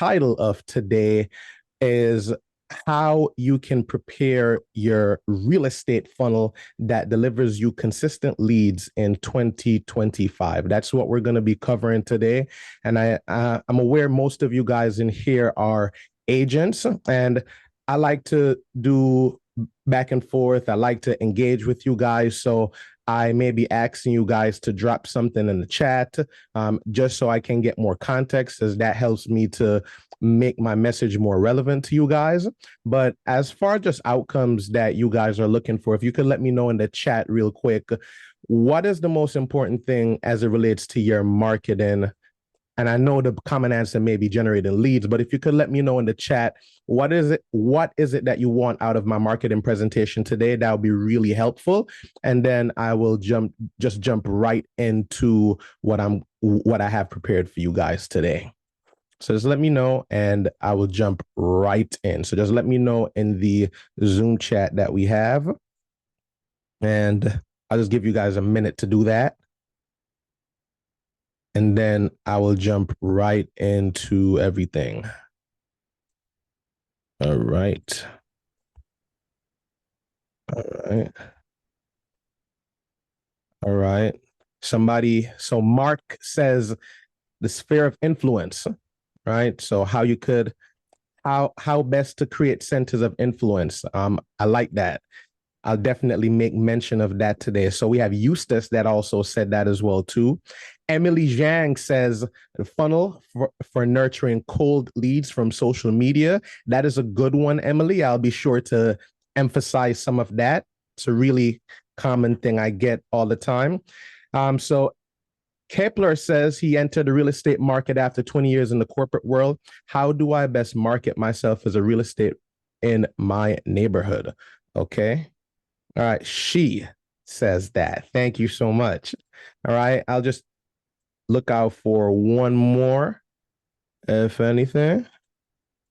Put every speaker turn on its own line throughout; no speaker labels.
title of today is how you can prepare your real estate funnel that delivers you consistent leads in 2025. That's what we're going to be covering today. And I'm aware most of you guys in here are agents, and I like to do back and forth. I like to engage with you guys. So I may be asking you guys to drop something in the chat, just so I can get more context, as that helps me to make my message more relevant to you guys. But as far as just outcomes that you guys are looking for, if you could let me know in the chat real quick, what is the most important thing as it relates to your marketing? And I know the common answer may be generating leads, but if you could let me know in the chat, what is it that you want out of my marketing presentation today? That would be really helpful. And then I will jump right into what I have prepared for you guys today. So just let me know and I will jump right in. So just let me know in the Zoom chat that we have. And I'll just give you guys a minute to do that. And then I will jump right into everything. All right. All right. All right. So Mark says the sphere of influence, right? So how best to create centers of influence. I like that. I'll definitely make mention of that today. So we have Eustace that also said that as well too. Emily Zhang says the funnel for nurturing cold leads from social media. That is a good one, Emily. I'll be sure to emphasize some of that. It's a really common thing I get all the time. So Kepler says he entered the real estate market after 20 years in the corporate world. How do I best market myself as a real estate in my neighborhood? Okay. All right. She says that. Thank you so much. All right. I'll just look out for one more, if anything.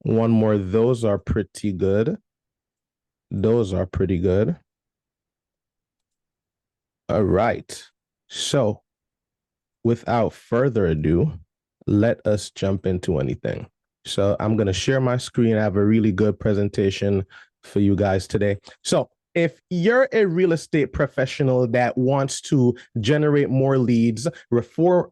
One more. Those are pretty good. Those are pretty good. All right. So without further ado, let us jump into anything. So I'm going to share my screen. I have a really good presentation for you guys today. So if you're a real estate professional that wants to generate more leads, refer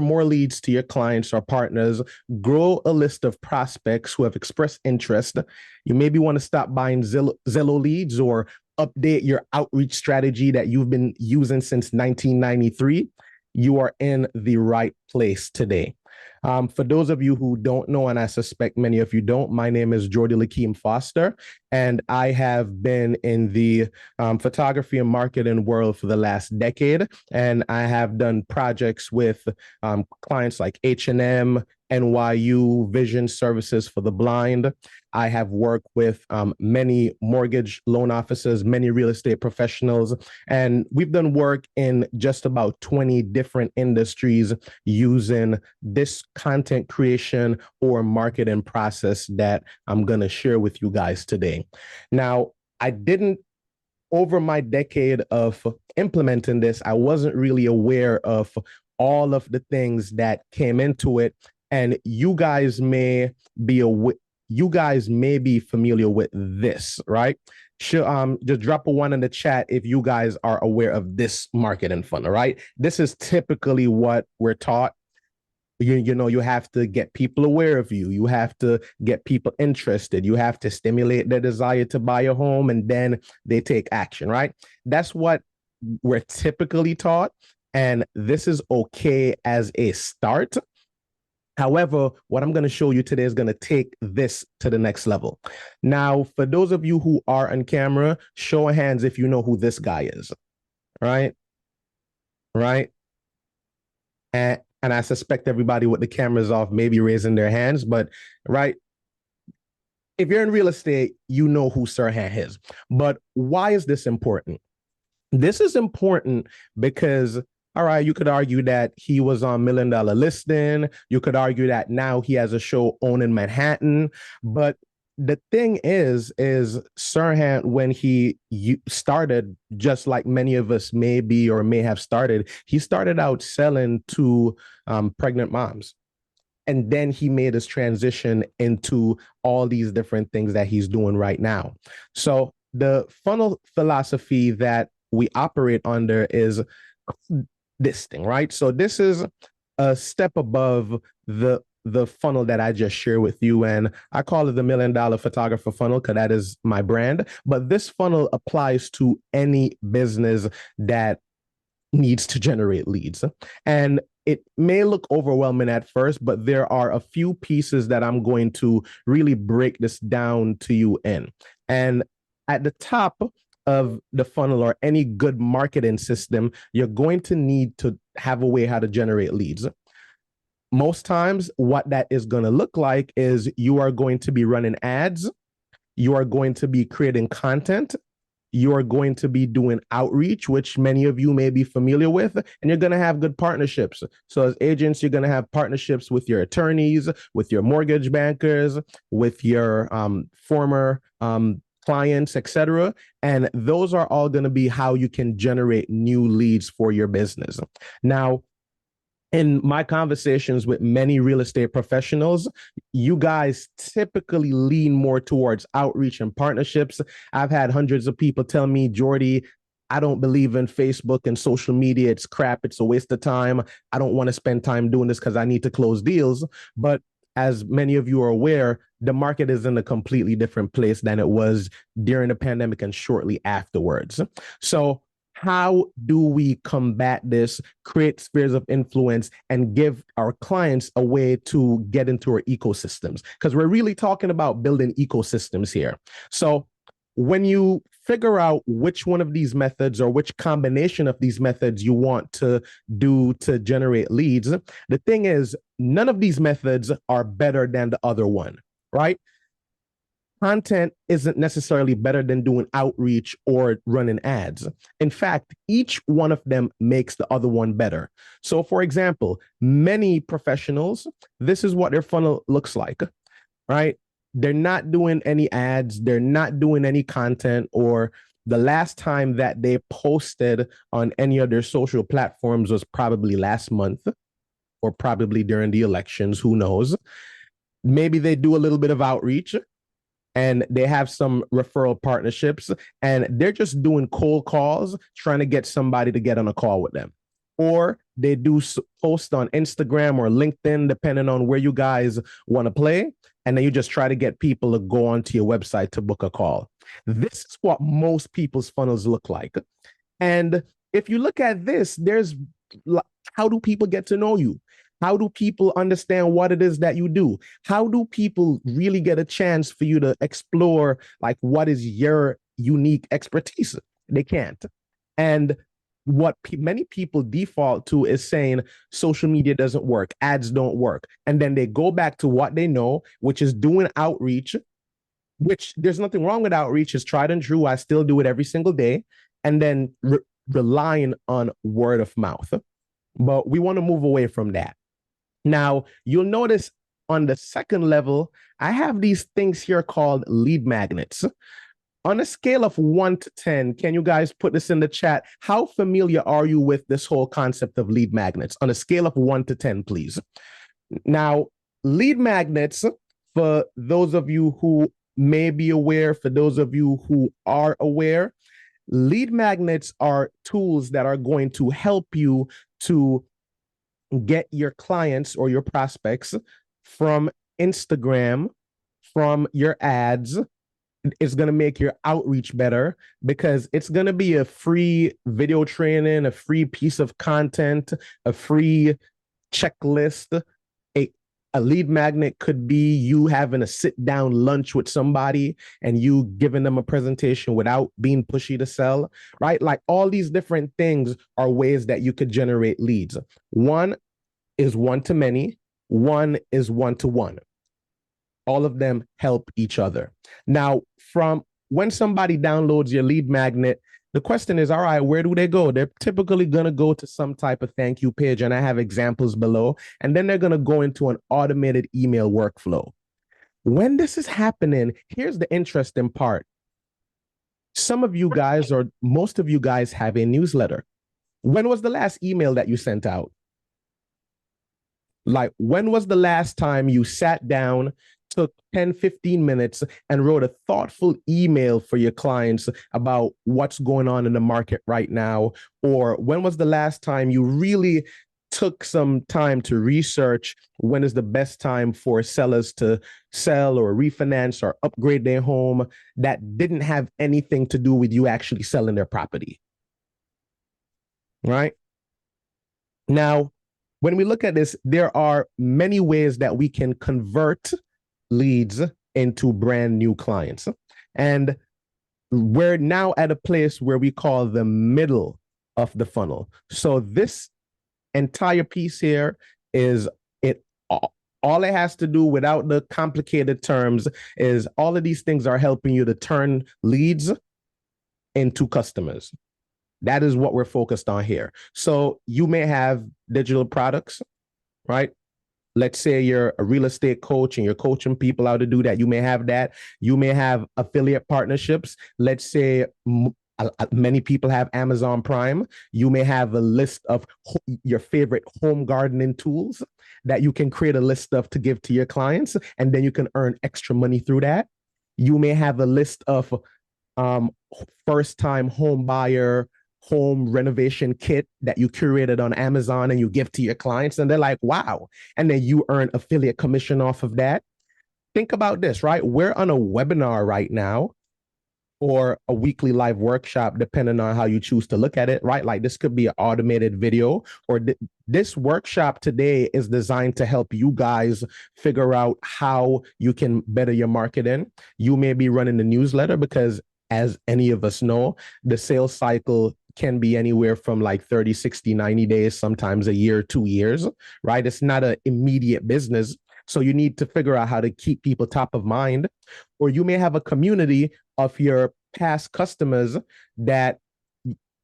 more leads to your clients or partners, grow a list of prospects who have expressed interest, you maybe want to stop buying Zillow leads or update your outreach strategy that you've been using since 1993, you are in the right place today. For those of you who don't know, and I suspect many of you don't, my name is Jordi-Lakeem Foster, and I have been in the photography and marketing world for the last decade, and I have done projects with clients like H&M, NYU, Vision Services for the Blind. I have worked with many mortgage loan officers, many real estate professionals, and we've done work in just about 20 different industries using this content creation or marketing process that I'm going to share with you guys today. Now, over my decade of implementing this, I wasn't really aware of all of the things that came into it. And you guys may be familiar with this, right? Just drop a one in the chat if you guys are aware of this marketing funnel, right? This is typically what we're taught. You have to get people aware of you. You have to get people interested. You have to stimulate their desire to buy a home, and then they take action, right? That's what we're typically taught. And this is okay as a start. However, what I'm going to show you today is going to take this to the next level. Now, for those of you who are on camera, show of hands if you know who this guy is, right? Right? And I suspect everybody with the cameras off may be raising their hands, but right, if you're in real estate, you know who Sirhan is. But why is this important? This is important because, all right, you could argue that he was on $1 Million Listing. You could argue that now he has a show owning Manhattan. But the thing is Sirhan, when he started, just like many of us may have started, he started out selling to pregnant moms. And then he made his transition into all these different things that he's doing right now. So the funnel philosophy that we operate under is this thing, right? So this is a step above the funnel that I just shared with you. And I call it the $1 million photographer funnel because that is my brand. But this funnel applies to any business that needs to generate leads. And it may look overwhelming at first, but there are a few pieces that I'm going to really break this down to you in. And at the top of the funnel or any good marketing system, you're going to need to have a way how to generate leads. Most times, what that is going to look like is you are going to be running ads, you are going to be creating content, you are going to be doing outreach, which many of you may be familiar with, and you're going to have good partnerships. So as agents, you're going to have partnerships with your attorneys, with your mortgage bankers, with your former clients, etc. And those are all going to be how you can generate new leads for your business. Now, in my conversations with many real estate professionals, you guys typically lean more towards outreach and partnerships. I've had hundreds of people tell me, Jordi, I don't believe in Facebook and social media. It's crap. It's a waste of time. I don't want to spend time doing this because I need to close deals. But as many of you are aware, the market is in a completely different place than it was during the pandemic and shortly afterwards. So how do we combat this, create spheres of influence, and give our clients a way to get into our ecosystems? Because we're really talking about building ecosystems here. So when you figure out which one of these methods or which combination of these methods you want to do to generate leads, the thing is, none of these methods are better than the other one, right? Content isn't necessarily better than doing outreach or running ads. In fact, each one of them makes the other one better. So, for example, many professionals, this is what their funnel looks like, right? They're not doing any ads, they're not doing any content, or the last time that they posted on any of their social platforms was probably last month or probably during the elections, who knows? Maybe they do a little bit of outreach and they have some referral partnerships and they're just doing cold calls, trying to get somebody to get on a call with them. Or they do post on Instagram or LinkedIn, depending on where you guys want to play. And then you just try to get people to go onto your website to book a call. This is what most people's funnels look like. And if you look at this, there's how do people get to know you? How do people understand what it is that you do? How do people really get a chance for you to explore like what is your unique expertise? They can't. And what many people default to is saying social media doesn't work, ads don't work. And then they go back to what they know, which is doing outreach, which there's nothing wrong with outreach. It's tried and true. I still do it every single day. And then relying on word of mouth. But we want to move away from that. Now, you'll notice on the second level, I have these things here called lead magnets. On a scale of 1 to 10, can you guys put this in the chat? How familiar are you with this whole concept of lead magnets? On a scale of 1 to 10, please. Now, lead magnets, for those of you who may be aware, for those of you who are aware, lead magnets are tools that are going to help you to get your clients or your prospects from Instagram, from your ads. It's going to make your outreach better because it's going to be a free video training, a free piece of content, a free checklist. A lead magnet could be you having a sit down lunch with somebody and you giving them a presentation without being pushy to sell, right? Like all these different things are ways that you could generate leads. One is one to many, one is one to one. All of them help each other. Now, from when somebody downloads your lead magnet, the question is, all right, where do they go? They're typically going to go to some type of thank you page, and I have examples below, and then they're going to go into an automated email workflow. When this is happening, here's the interesting part. Some of you guys, or most of you guys, have a newsletter. When was the last email that you sent out? Like, when was the last time you sat down, took 10, 15 minutes and wrote a thoughtful email for your clients about what's going on in the market right now? Or when was the last time you really took some time to research when is the best time for sellers to sell or refinance or upgrade their home that didn't have anything to do with you actually selling their property? Right? Now, when we look at this, there are many ways that we can convert leads into brand new clients. And we're now at a place where we call the middle of the funnel. So this entire piece here is it all it has to do without the complicated terms is all of these things are helping you to turn leads into customers. That is what we're focused on here. So you may have digital products, right? Let's say you're a real estate coach and you're coaching people how to do that. You may have that. You may have affiliate partnerships. Let's say many people have Amazon Prime. You may have a list of your favorite home gardening tools that you can create a list of to give to your clients, and then you can earn extra money through that. You may have a list of um, first time home buyer home renovation kit that you curated on Amazon and you give to your clients, and they're like, wow. And then you earn affiliate commission off of that. Think about this, right? We're on a webinar right now or a weekly live workshop, depending on how you choose to look at it, right? Like this could be an automated video, or this workshop today is designed to help you guys figure out how you can better your marketing. You may be running the newsletter because, as any of us know, the sales cycle can be anywhere from like 30, 60, 90 days, sometimes a year, 2 years, right? It's not an immediate business. So you need to figure out how to keep people top of mind. Or you may have a community of your past customers that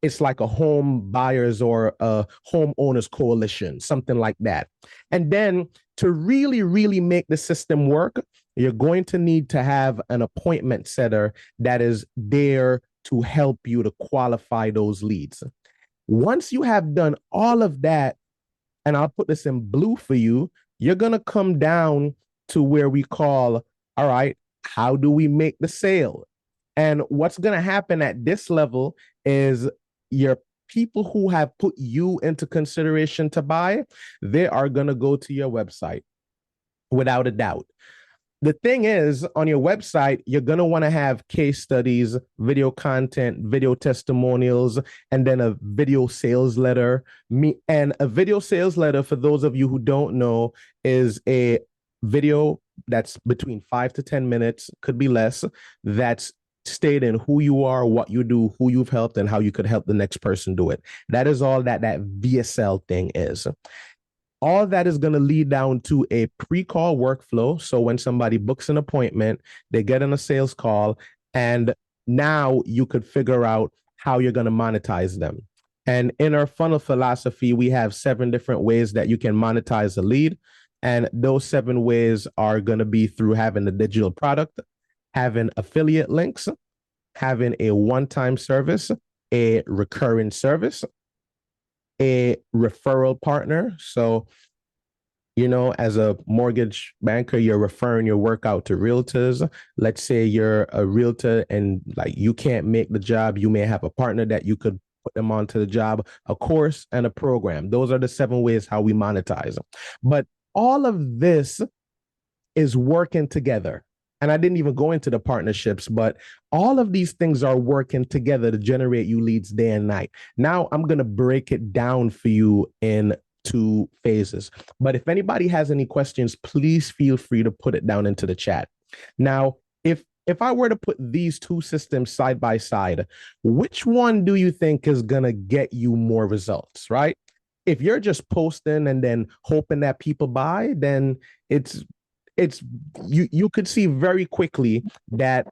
it's like a home buyers or a homeowners coalition, something like that. And then to really, really make the system work, you're going to need to have an appointment setter that is there to help you to qualify those leads. Once you have done all of that, and I'll put this in blue for you, you're going to come down to where we call, all right, how do we make the sale? And what's going to happen at this level is your people who have put you into consideration to buy, they are going to go to your website without a doubt. The thing is, on your website, you're going to want to have case studies, video content, video testimonials, and then a video sales letter. And a video sales letter, for those of you who don't know, is a video that's between 5 to 10 minutes, could be less, that's stating who you are, what you do, who you've helped, and how you could help the next person do it. That is all that VSL thing is. All that is going to lead down to a pre-call workflow. So when somebody books an appointment, they get on a sales call, and now you could figure out how you're going to monetize them. And in our funnel philosophy, we have 7 different ways that you can monetize a lead. And those 7 ways are going to be through having a digital product, having affiliate links, having a one-time service, a recurring service, a referral partner. So, you know, as a mortgage banker, you're referring your work out to realtors. Let's say you're a realtor and like you can't make the job. You may have a partner that you could put them onto the job, a course and a program. Those are the 7 ways how we monetize. But all of this is working together. And I didn't even go into the partnerships, but all of these things are working together to generate you leads day and night. Now I'm going to break it down for you in 2 phases. But if anybody has any questions, please feel free to put it down into the chat. Now, if I were to put these 2 systems side by side, which one do you think is going to get you more results, right? If you're just posting and then hoping that people buy, then it's you could see very quickly that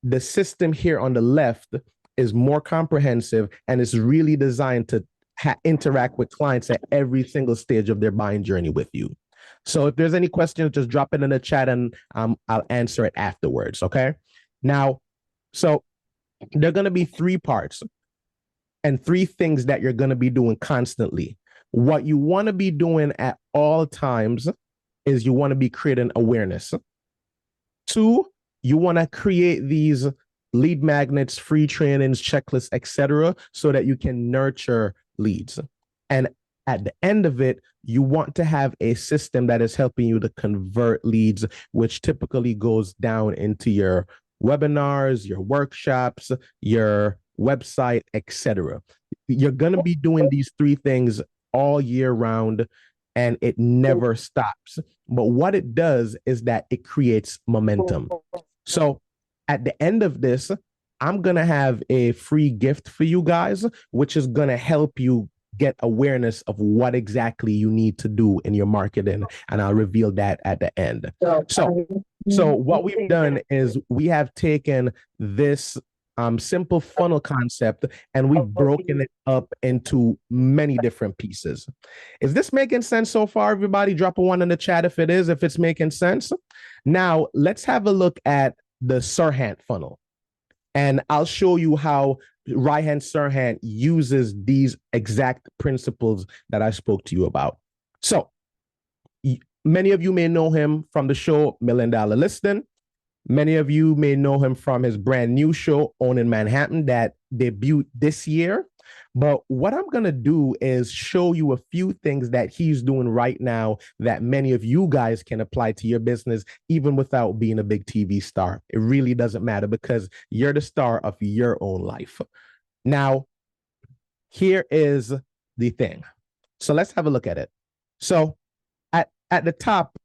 the system here on the left is more comprehensive and is really designed to interact with clients at every single stage of their buying journey with you. So if there's any questions, just drop it in the chat and I'll answer it afterwards. Okay. Now, so there are going to be 3 parts and 3 things that you're going to be doing constantly. What you want to be doing at all times is you want to be creating awareness. Two, you want to create these lead magnets, free trainings, checklists, etc., so that you can nurture leads. And at the end of it, you want to have a system that is helping you to convert leads, which typically goes down into your webinars, your workshops, your website, etc. You're going to be doing these three things all year round, and it never stops. But what it does is that it creates momentum. So at the end of this, I'm going to have a free gift for you guys, which is going to help you get awareness of what exactly you need to do in your marketing. And I'll reveal that at the end. So what we've done is we have taken this simple funnel concept and we've broken it up into many different pieces. Is this making sense so far, everybody? Drop a one in the chat if it is, if it's making sense. Now, let's have a look at the Sirhan funnel. And I'll show you how Raihan Sirhan uses these exact principles that I spoke to you about. So many of you may know him from the show $1 Million Listing. Many of you may know him from his brand new show, Owning Manhattan, that debuted this year. But what I'm going to do is show you a few things that he's doing right now that many of you guys can apply to your business, even without being a big TV star. It really doesn't matter because you're the star of your own life. Now, here is the thing. So let's have a look at it. So at the top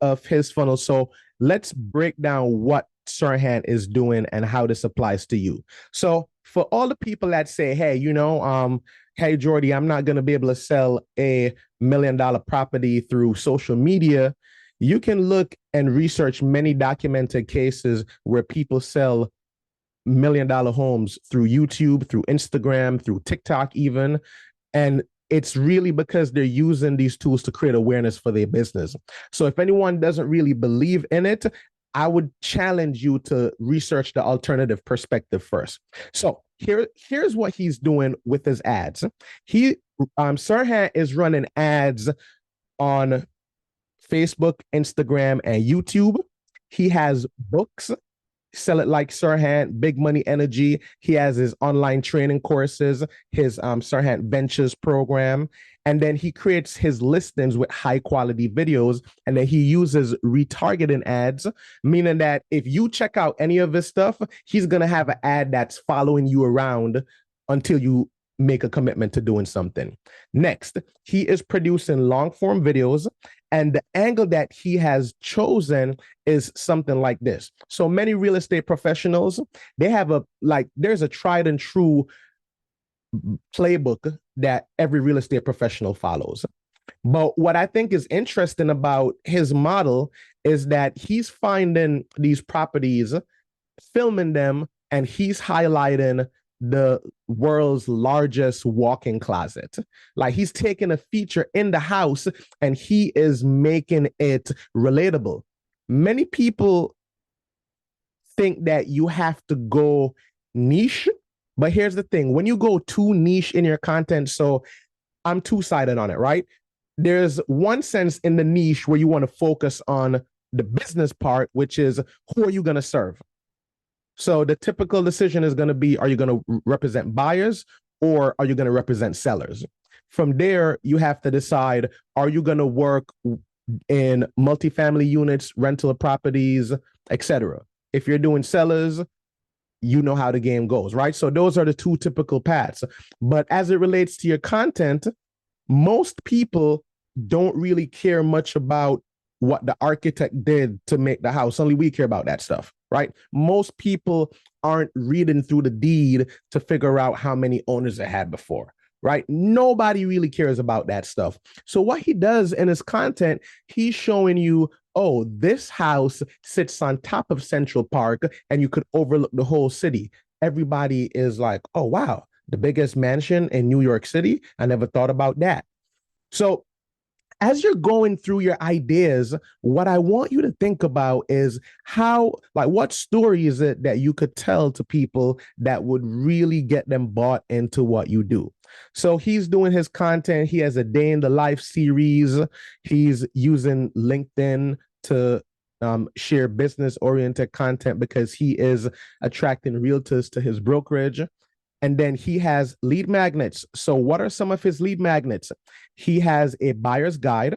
of his funnel, so let's break down what Sirhan is doing and how this applies to you. So for all the people that say, hey, hey, Jordi, I'm not going to be able to sell a $1 million property through social media, you can look and research many documented cases where people sell $1 million homes through YouTube, through Instagram, through TikTok even. And it's really because they're using these tools to create awareness for their business. So if anyone doesn't really believe in it, I would challenge you to research the alternative perspective first. So here's what he's doing with his ads. Sirhan is running ads on Facebook, Instagram, and YouTube. He has books, Sell It Like Sirhan, Big Money Energy. He has his online training courses, his Sirhan Ventures program. And then he creates his listings with high quality videos. And then he uses retargeting ads, meaning that if you check out any of his stuff, he's going to have an ad that's following you around until you make a commitment to doing something. Next, he is producing long form videos. And the angle that he has chosen is something like this. So many real estate professionals, they have there's a tried and true playbook that every real estate professional follows. But what I think is interesting about his model is that he's finding these properties, filming them, and he's highlighting the world's largest walk-in closet. Like he's taking a feature in the house and he is making it relatable. Many people think that you have to go niche, but here's the thing. When you go too niche in your content, so I'm two-sided on it, right? There's one sense in the niche where you want to focus on the business part, which is who are you going to serve? So the typical decision is going to be, are you going to represent buyers or are you going to represent sellers? From there, you have to decide, are you going to work in multifamily units, rental properties, etc. If you're doing sellers, you know how the game goes, right? So those are the two typical paths. But as it relates to your content, most people don't really care much about what the architect did to make the house. Only we care about that stuff, right? Most people aren't reading through the deed to figure out how many owners it had before, right? Nobody really cares about that stuff. So what he does in his content, he's showing you, oh, this house sits on top of Central Park and you could overlook the whole city. Everybody is like, oh, wow, the biggest mansion in New York City. I never thought about that. So as you're going through your ideas, what I want you to think about is how, like, what story is it that you could tell to people that would really get them bought into what you do? So he's doing his content. He has a day in the life series. He's using LinkedIn to share business oriented content because he is attracting realtors to his brokerage. And then he has lead magnets. So, what are some of his lead magnets? He has a buyer's guide.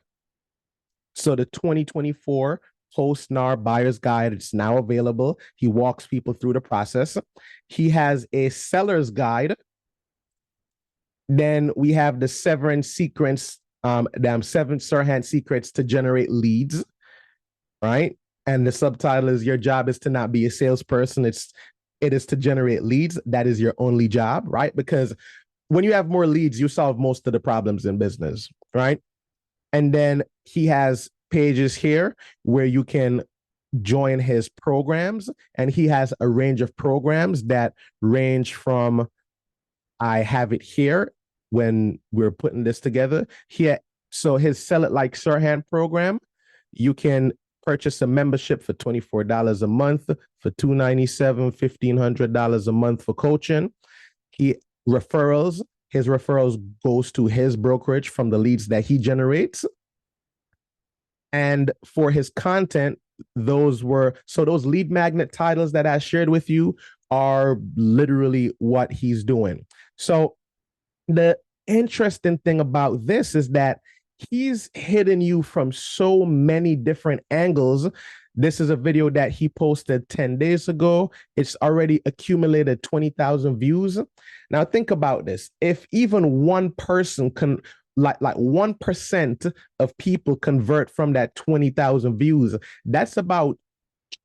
So, the 2024 Post NAR buyer's guide, it's now available. He walks people through the process. He has a seller's guide. Then we have the seven secrets, seven Sirhan secrets to generate leads, right? And the subtitle is your job is to not be a salesperson. It is to generate leads. That is your only job, right? Because when you have more leads, you solve most of the problems in business, right? And then he has pages here where you can join his programs, and he has a range of programs that range from, I have it here when we're putting this together. So his Sell It Like Sirhan program, you can purchase a membership for $24 a month, for $297, $1,500 a month for coaching. His referrals goes to his brokerage from the leads that he generates. And for his content, those lead magnet titles that I shared with you are literally what he's doing. So the interesting thing about this is that he's hitting you from so many different angles. This is a video that he posted 10 days ago. It's already accumulated 20,000 views. Now think about this. If even one person can, like 1% of people convert from that 20,000 views, that's about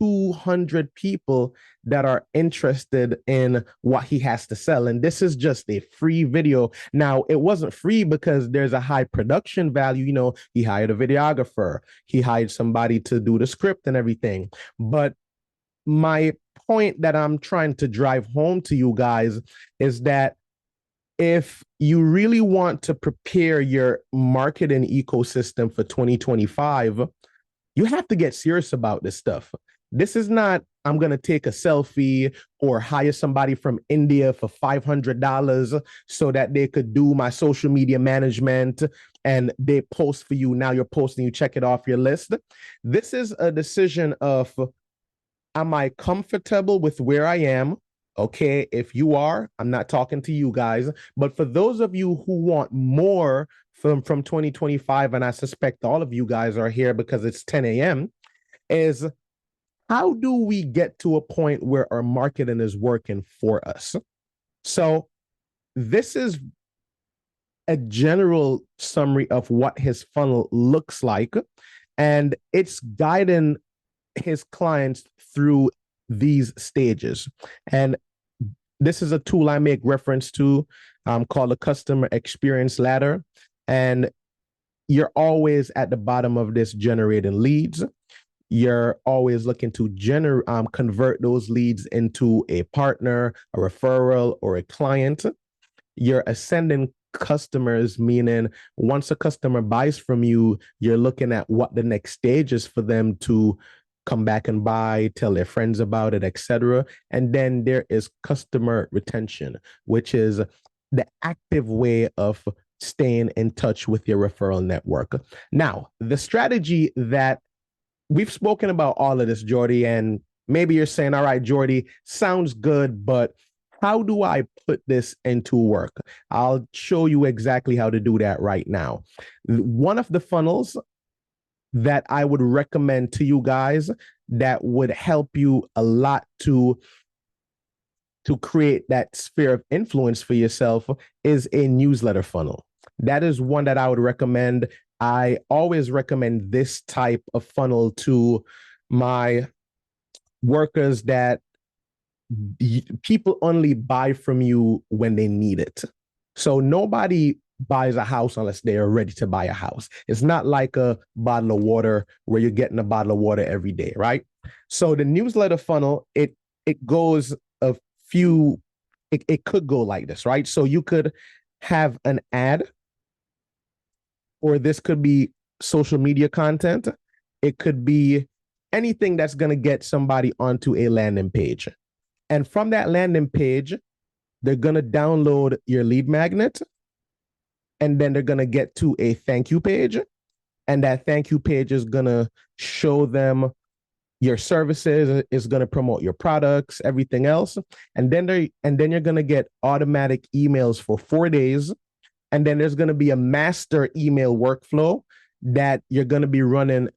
200 people that are interested in what he has to sell. And this is just a free video. Now, it wasn't free because there's a high production value. You know, he hired a videographer, he hired somebody to do the script and everything. But my point that I'm trying to drive home to you guys is that if you really want to prepare your marketing ecosystem for 2025, you have to get serious about this stuff. This is not, I'm going to take a selfie or hire somebody from India for $500 so that they could do my social media management and they post for you. Now you're posting, you check it off your list. This is a decision of, am I comfortable with where I am? Okay, if you are, I'm not talking to you guys, but for those of you who want more from 2025, and I suspect all of you guys are here because it's 10 a.m., is how do we get to a point where our marketing is working for us? So this is a general summary of what his funnel looks like, and it's guiding his clients through these stages. And this is a tool I make reference to called the Customer Experience Ladder. And you're always at the bottom of this generating leads. You're always looking to convert those leads into a partner, a referral, or a client. You're ascending customers, meaning once a customer buys from you, you're looking at what the next stage is for them to come back and buy, tell their friends about it, etc. And then there is customer retention, which is the active way of staying in touch with your referral network. Now, the strategy that we've spoken about all of this, Jordi, and maybe you're saying, all right, Jordi, sounds good, but how do I put this into work? I'll show you exactly how to do that right now. One of the funnels that I would recommend to you guys that would help you a lot to create that sphere of influence for yourself is a newsletter funnel. That is one that I would recommend. I always recommend this type of funnel to my workers that people only buy from you when they need it. So nobody buys a house unless they are ready to buy a house. It's not like a bottle of water where you're getting a bottle of water every day, right? So the newsletter funnel, it goes a few, it could go like this, right? So you could have an ad, or this could be social media content. It could be anything that's going to get somebody onto a landing page. And from that landing page, they're going to download your lead magnet, and then they're going to get to a thank you page. And that thank you page is going to show them your services, is going to promote your products, everything else. And then you're going to get automatic emails for 4 days. And then there's going to be a master email workflow that you're going to be running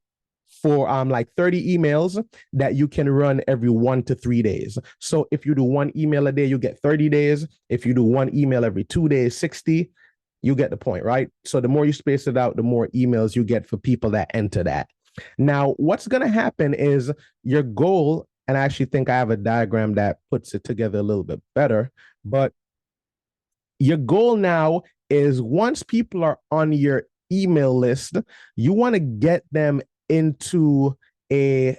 for like 30 emails that you can run every 1 to 3 days. So if you do one email a day, you get 30 days. If you do one email every 2 days, 60. You get the point, right? So the more you space it out, the more emails you get for people that enter that. Now, what's going to happen is your goal, and I actually think I have a diagram that puts it together a little bit better, but your goal now is once people are on your email list, you want to get them into a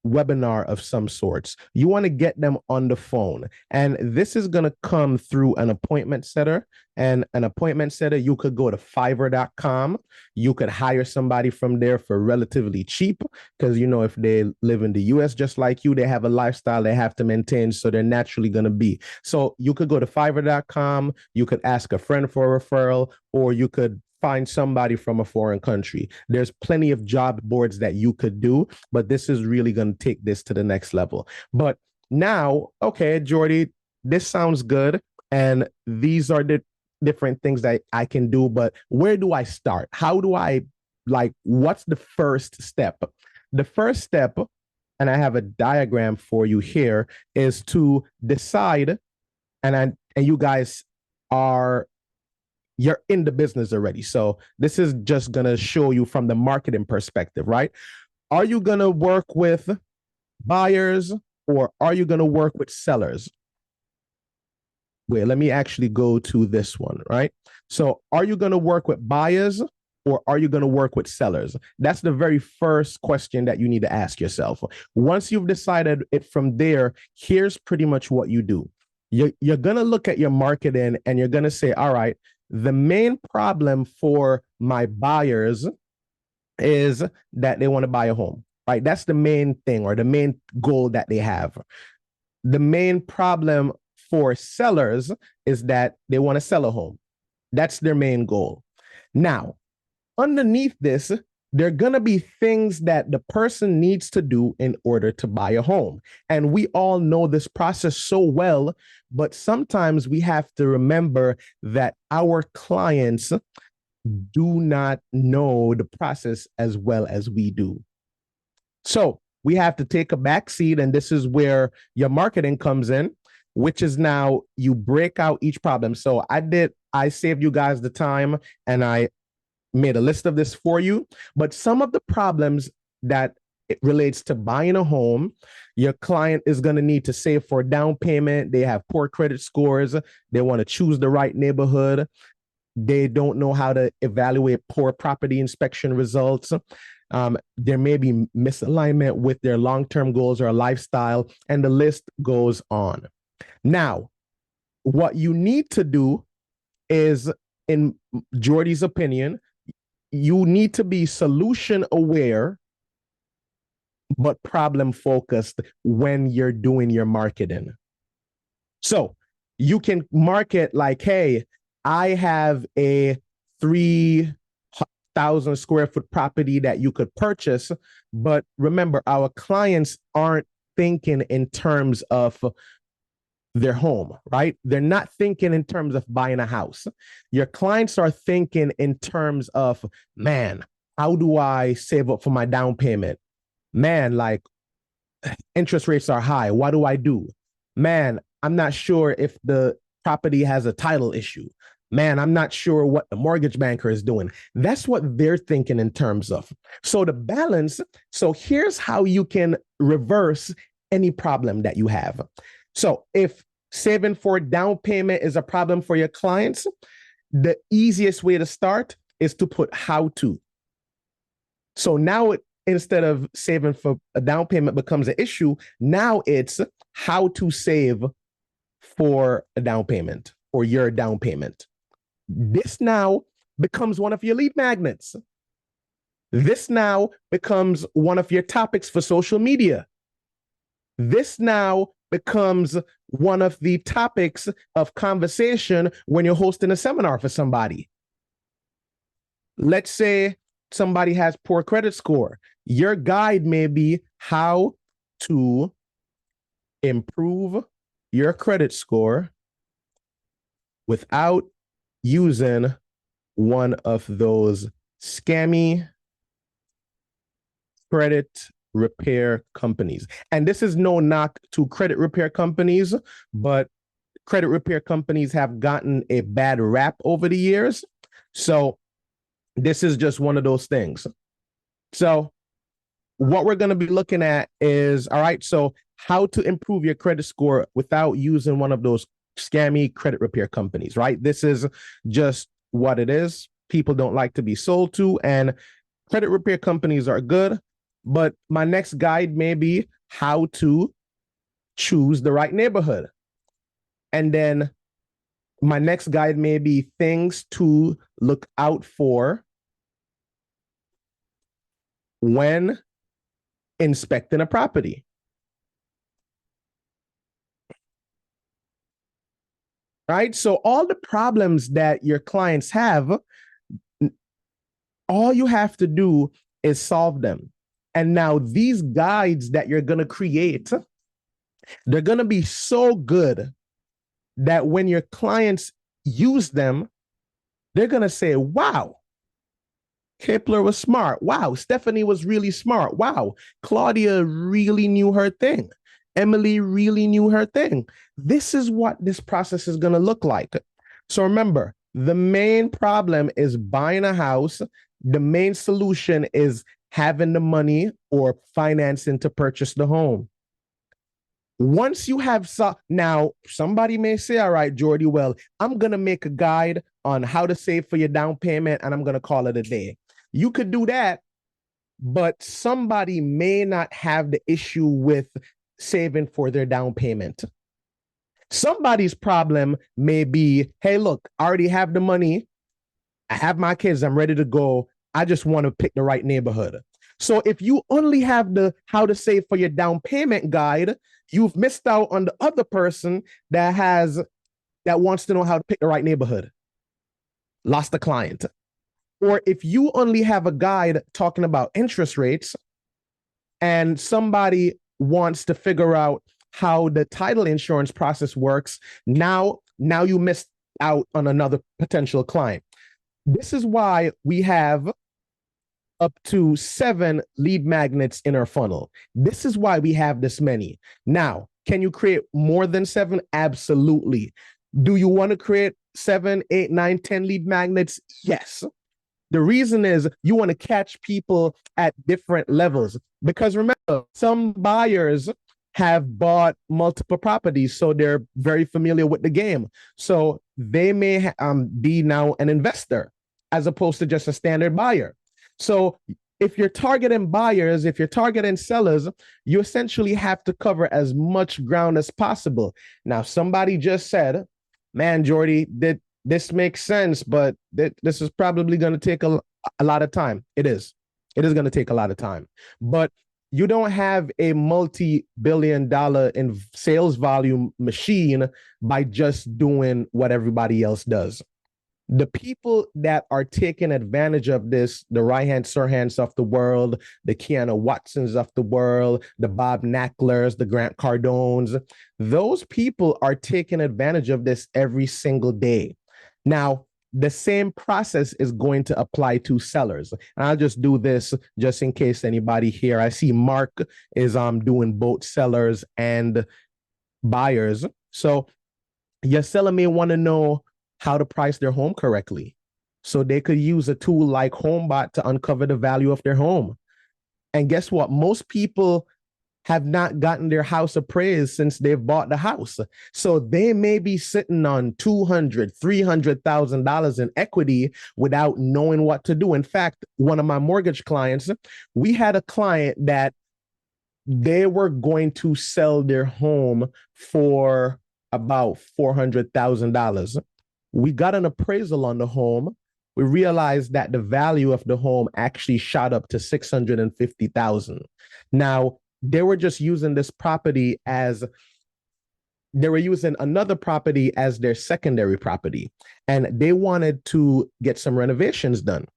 webinar of some sorts. You want to get them on the phone. And this is going to come through an appointment setter. And an appointment setter, you could go to fiverr.com. You could hire somebody from there for relatively cheap because, you know, if they live in the US just like you, they have a lifestyle they have to maintain. So they're naturally going to be. So you could go to fiverr.com. You could ask a friend for a referral, or you could find somebody from a foreign country. There's plenty of job boards that you could do, but this is really going to take this to the next level. But now, okay, Jordi, this sounds good. And these are the different things that I can do, but where do I start? How do I, like, what's the first step? The first step, and I have a diagram for you here, is to decide, and you guys you're in the business already. So this is just going to show you from the marketing perspective, right? Are you going to work with buyers or are you going to work with sellers? Wait, let me actually go to this one, right? So are you going to work with buyers or are you going to work with sellers? That's the very first question that you need to ask yourself. Once you've decided it from there, here's pretty much what you do. You're going to look at your marketing and you're going to say, all right, the main problem for my buyers is that they want to buy a home, right? That's the main thing or the main goal that they have. The main problem for sellers is that they want to sell a home. That's their main goal. Now, underneath this, there are going to be things that the person needs to do in order to buy a home. And we all know this process so well, but sometimes we have to remember that our clients do not know the process as well as we do. So we have to take a back seat, and this is where your marketing comes in, which is now you break out each problem. So I saved you guys the time and I made a list of this for you, but some of the problems that it relates to buying a home, your client is going to need to save for down payment. They have poor credit scores. They want to choose the right neighborhood. They don't know how to evaluate poor property inspection results. There may be misalignment with their long-term goals or lifestyle, and the list goes on. Now, what you need to do is, in Jordi's opinion, you need to be solution aware, but problem focused when you're doing your marketing. So you can market like, hey, I have a 3,000 square foot property that you could purchase. But remember, our clients aren't thinking in terms of their home, right? They're not thinking in terms of buying a house. Your clients are thinking in terms of, man, how do I save up for my down payment? Man, like, interest rates are high. What do I do? Man, I'm not sure if the property has a title issue. Man, I'm not sure what the mortgage banker is doing. That's what they're thinking in terms of. So the balance, so here's how you can reverse any problem that you have. So if saving for down payment is a problem for your clients, the easiest way to start is to put how to. So now instead of saving for a down payment becomes an issue, now it's how to save for a down payment or your down payment. This now becomes one of your lead magnets. This now becomes one of your topics for social media. This now becomes one of the topics of conversation when you're hosting a seminar for somebody. Let's say somebody has poor credit score. Your guide may be how to improve your credit score without using one of those scammy credit repair companies. And this is no knock to credit repair companies, but credit repair companies have gotten a bad rap over the years. So this is just one of those things. So what we're going to be looking at is, all right, so how to improve your credit score without using one of those scammy credit repair companies, right? This is just what it is. People don't like to be sold to, and credit repair companies are good. But my next guide may be how to choose the right neighborhood. And then my next guide may be things to look out for when inspecting a property. Right? So all the problems that your clients have, all you have to do is solve them. And now these guides that you're going to create, they're going to be so good that when your clients use them, they're going to say, wow, Kepler was smart. Wow, Stephanie was really smart. Wow, Claudia really knew her thing. Emily really knew her thing. This is what this process is going to look like. So remember, the main problem is buying a house. The main solution is having the money or financing to purchase the home. Once you have now somebody may say, all right, Jordi, well, I'm going to make a guide on how to save for your down payment and I'm going to call it a day. You could do that, but somebody may not have the issue with saving for their down payment. Somebody's problem may be, hey, look, I already have the money. I have my kids. I'm ready to go. I just want to pick the right neighborhood. So if you only have the how to save for your down payment guide, you've missed out on the other person that wants to know how to pick the right neighborhood. Lost the client. Or if you only have a guide talking about interest rates and somebody wants to figure out how the title insurance process works, now you missed out on another potential client. This is why we have up to 7 lead magnets in our funnel. This is why we have this many. Now, can you create more than 7? Absolutely. Do you want to create 7, 8, 9, 10 lead magnets? Yes. The reason is you want to catch people at different levels. Because remember, some buyers have bought multiple properties, so they're very familiar with the game. So they may be now an investor as opposed to just a standard buyer. So if you're targeting buyers, if you're targeting sellers, you essentially have to cover as much ground as possible. Now, somebody just said, man, Jordi, this makes sense, but this is probably going to take a lot of time. It is going to take a lot of time. But you don't have a multi-billion-dollar in sales volume machine by just doing what everybody else does. The people that are taking advantage of this, the Ryan Serhants of the world, the Kiana Watsons of the world, the Bob Knacklers, the Grant Cardones, those people are taking advantage of this every single day. Now, the same process is going to apply to sellers. And I'll just do this just in case anybody here. I see Mark is doing both sellers and buyers. So your seller may want to know how to price their home correctly. So they could use a tool like HomeBot to uncover the value of their home. And guess what? Most people have not gotten their house appraised since they've bought the house. So they may be sitting on $200,000, $300,000 in equity without knowing what to do. In fact, one of my mortgage clients, we had a client that they were going to sell their home for about $400,000. We got an appraisal on the home. we realized that the value of the home actually shot up to 650,000. Now, they were just using this property as they were using another property as their secondary property, and they wanted to get some renovations done.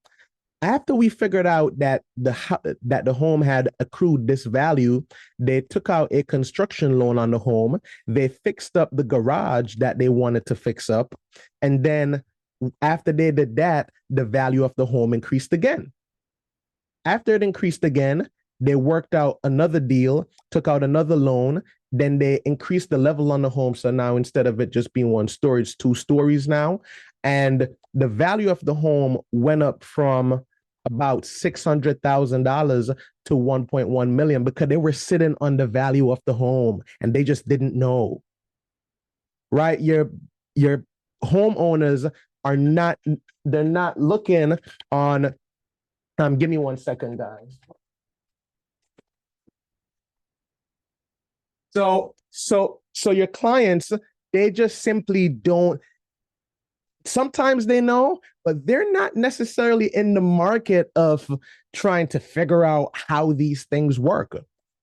After we figured out that the home had accrued this value, they took out a construction loan on the home. They fixed up the garage that they wanted to fix up, and then after they did that, the value of the home increased again. After it increased again, they worked out another deal, took out another loan. Then they increased the level on the home. So now instead of it just being one story, it's 2 stories now. And the value of the home went up from about $600,000 to 1.1 million because they were sitting on the value of the home and they just didn't know. Right? Your homeowners are not, they're not looking on give me 1 second, guys. So your clients, they just simply don't. Sometimes they know, but they're not necessarily in the market of trying to figure out how these things work,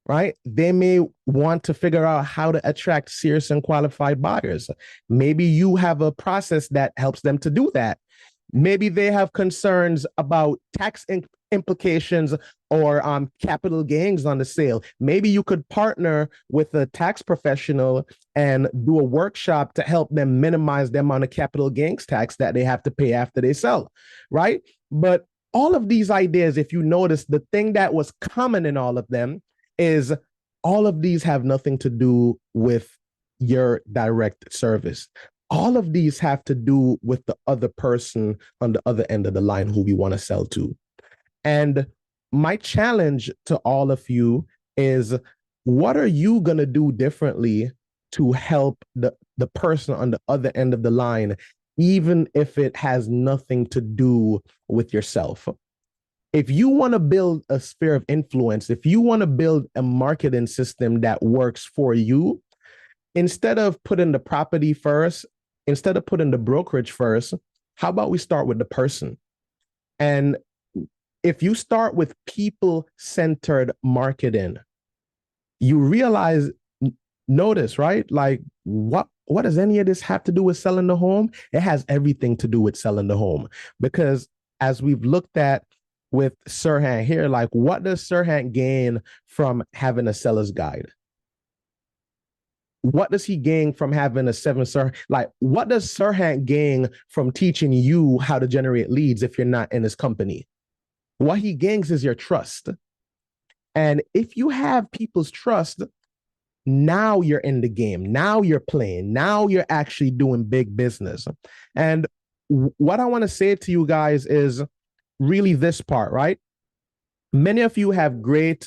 right? They may want to figure out how to attract serious and qualified buyers. Maybe you have a process that helps them to do that. Maybe they have concerns about tax implications or capital gains on the sale. Maybe you could partner with a tax professional and do a workshop to help them minimize the amount of capital gains tax that they have to pay after they sell, right? But all of these ideas, if you notice, the thing that was common in all of them is all of these have nothing to do with your direct service. All of these have to do with the other person on the other end of the line who we want to sell to. And my challenge to all of you is, what are you going to do differently to help the person on the other end of the line, even if it has nothing to do with yourself? If you want to build a sphere of influence, if you want to build a marketing system that works for you, instead of putting the property first, instead of putting the brokerage first, how about we start with the person? And if you start with people-centered marketing, you realize, notice, right? Like, what does any of this have to do with selling the home? It has everything to do with selling the home. Because as we've looked at with Sirhan here, like, what does Sirhan gain from having a seller's guide? What does he gain from having a 7-star? Like, what does Sirhan gain from teaching you how to generate leads if you're not in his company? What he gains is your trust. And if you have people's trust, now you're in the game. Now you're playing. Now you're actually doing big business. And what I want to say to you guys is really this part, right? Many of you have great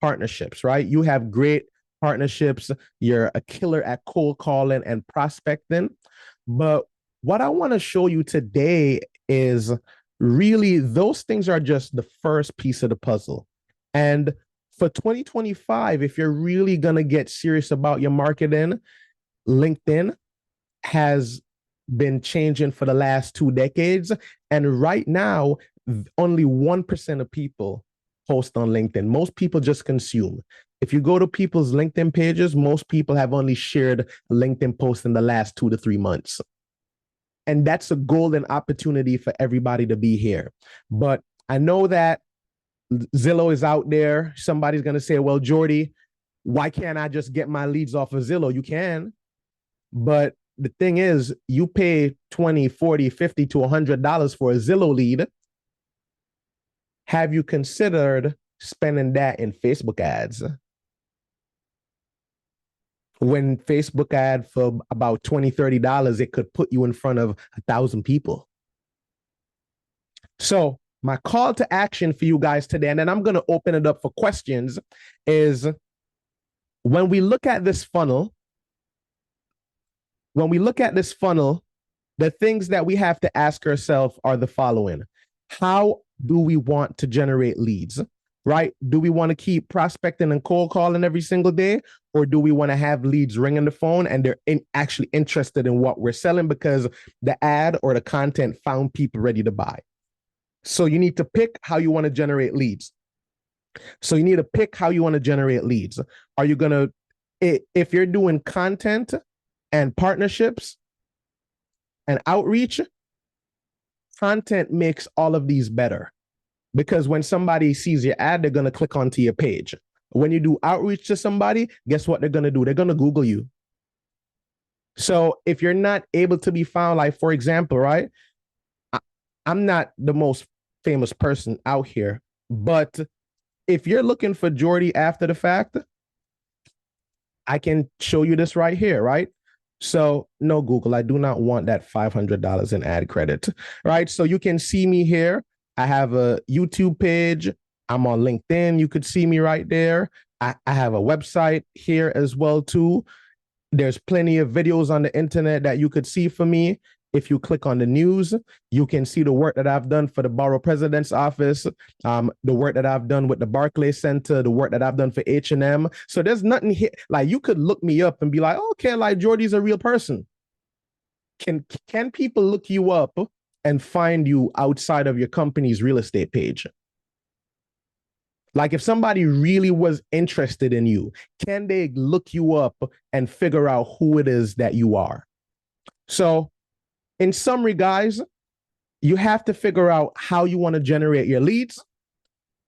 partnerships, right? You have great partnerships. You're a killer at cold calling and prospecting. But what I want to show you today is really those things are just the first piece of the puzzle. And for 2025, if you're really going to get serious about your marketing, LinkedIn has been changing for the last 2 decades. And right now, only 1% of people post on LinkedIn. Most people just consume. If you go to people's LinkedIn pages, most people have only shared a LinkedIn post in the last 2 to 3 months. And that's a golden opportunity for everybody to be here. But I know that Zillow is out there. Somebody's going to say, well, Jordi, why can't I just get my leads off of Zillow? You can. But the thing is, you pay $20, $40, $50 to $100 for a Zillow lead. Have you considered spending that in Facebook ads? When Facebook ad for about $20, $30, it could put you in front of 1,000 people. So my call to action for you guys today, and then I'm going to open it up for questions, is when we look at this funnel, the things that we have to ask ourselves are the following. How do we want to generate leads? right? Do we want to keep prospecting and cold calling every single day? Or do we want to have leads ringing the phone and they're actually interested in what we're selling because the ad or the content found people ready to buy? So you need to pick how you want to generate leads. Are you going to, if you're doing content and partnerships and outreach, content makes all of these better. Because when somebody sees your ad, they're going to click onto your page. When you do outreach to somebody, guess what they're going to do? They're going to Google you. So if you're not able to be found, like, for example, right? I'm not the most famous person out here, but if you're looking for Jordi after the fact, I can show you this right here, right? So no, Google, I do not want that $500 in ad credit, right? So you can see me here. I have a YouTube page. I'm on LinkedIn. You could see me right there. I have a website here as well too. There's plenty of videos on the internet that you could see for me. If you click on the news, you can see the work that I've done for the Borough President's Office, the work that I've done with the Barclays Center, the work that I've done for H&M. So there's nothing here. Like, you could look me up and be like, okay, like, Jordi's a real person. Can people look you up and find you outside of your company's real estate page? Like, if somebody really was interested in you, can they look you up and figure out who it is that you are? So in summary, guys, you have to figure out how you want to generate your leads.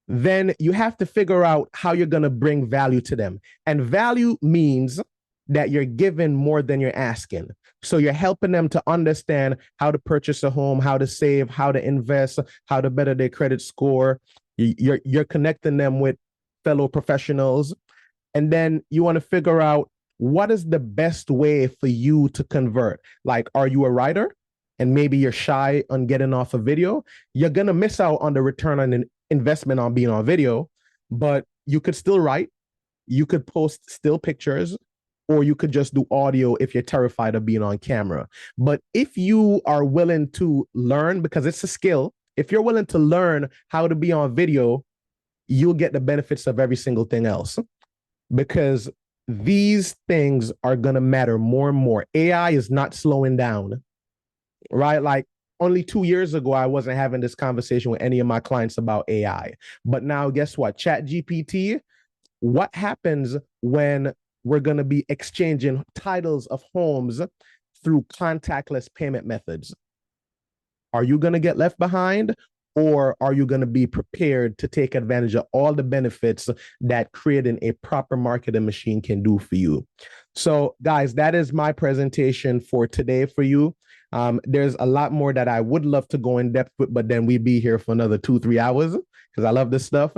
Then you have to figure out how you're going to bring value to them. And value means that you're giving more than you're asking. So you're helping them to understand how to purchase a home, how to save, how to invest, how to better their credit score. You're connecting them with fellow professionals. And then you want to figure out, what is the best way for you to convert? Like, are you a writer and maybe you're shy on getting off a video? You're going to miss out on the return on an investment on being on video, but you could still write. You could post still pictures, or you could just do audio if you're terrified of being on camera. But if you are willing to learn, because it's a skill, if you're willing to learn how to be on video, you'll get the benefits of every single thing else, because these things are going to matter more and more. AI is not slowing down, right? Like, only 2 years ago, I wasn't having this conversation with any of my clients about AI. But now, guess what? ChatGPT, what happens when we're going to be exchanging titles of homes through contactless payment methods? Are you going to get left behind, or are you going to be prepared to take advantage of all the benefits that creating a proper marketing machine can do for you? So, guys, that is my presentation for today for you. There's a lot more that I would love to go in depth with, but then we'd be here for another 2-3 hours because I love this stuff.